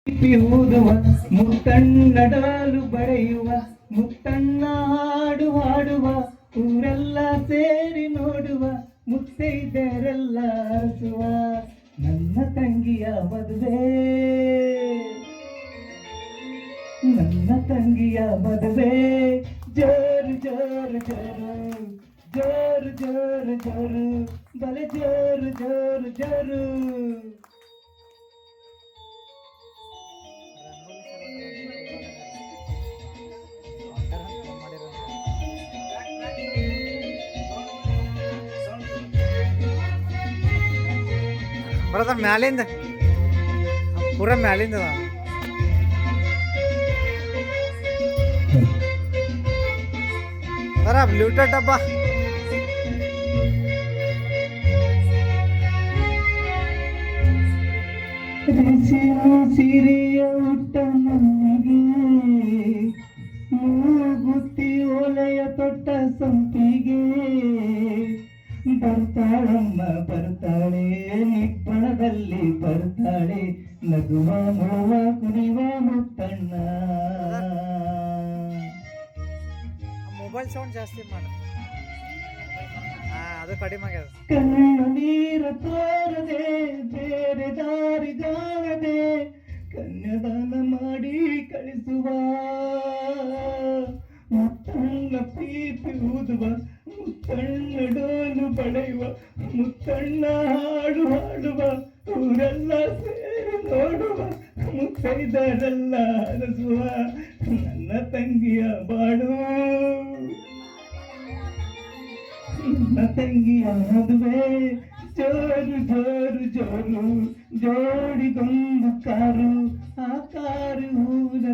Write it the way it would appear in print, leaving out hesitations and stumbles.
ಊದುವ ಮುತ್ತಣ್ಣಡಲು ಬರೆಯುವ ಮುತ್ತಣ್ಣ ಹಾಡು ಹಾಡುವ ಊರೆಲ್ಲ ಸೇರಿ ನೋಡುವ ಮುತ್ತೈದೆರೆಲ್ಲ ಹಸುವ ನನ್ನ ತಂಗಿಯ ಮದುವೆ ನನ್ನ ತಂಗಿಯ ಮದುವೆ ಜೋರು ಜೋರು ಜೋರು ಜೋರು ಜೋರು ಜೋರು ಬಲೆ ಜೋರು ಜೋರು ಜೋರು. ಬರೋದ ಮ್ಯಾಲಿಂದ ಪೂರ ಮ್ಯಾಲಿಂದ ಅದರ ಬ್ಲೂಟೂತ್ ಡಬ್ಬ ಸಿರಿಯ ಊಟ ನಮಗೆ ಮೂಗುತ್ತಿ ಒಲೆಯ ತೊಟ್ಟ ಸಂಪಿಗೆ ಬರ್ತಾಳಮ್ಮ ಬರ್ತಾಳೆ ನಿಪ್ಪಣದಲ್ಲಿ ಬರ್ತಾಳೆ ನಗುವ ನೋವ ಕುಣಿವ ಮುತ್ತಣ್ಣ. ಮೊಬೈಲ್ ಸೌಂಡ್ ಜಾಸ್ತಿ ಮಾಡ ಅದು ಕಡಿಮೆ ಆಗ್ಯದ. ಕಣ್ಣು ನೀರು ತೋರದೆ ಬೇರೆ ದಾರಿಗಾಗದೆ ಕನ್ಯಾದಾನ ಮಾಡಿ ಕಳಿಸುವ ಮುತ್ತಣ್ಣ ಪ್ರೀತಿ ಊದುವ ಮುತ್ತಣ್ಣ ಡೋಲು ಬಳೆಯುವ ಮುತ್ತಣ್ಣ ಹಾಡು ಹಾಡುವ ಊರೆಲ್ಲ ಸೇರಿ ನೋಡುವ ಮುತ್ತೈದರೆಲ್ಲ ಹರಸುವ ನನ್ನ ತಂಗಿಯ ಬಾಳು ನನ್ನ ತಂಗಿಯ ಮದುವೆ ಜೋರು ಜೋರು ಜೋರು ಜೋಡಿಗೊಂದು ಕಾರು ಆ ಕಾರು ಊರ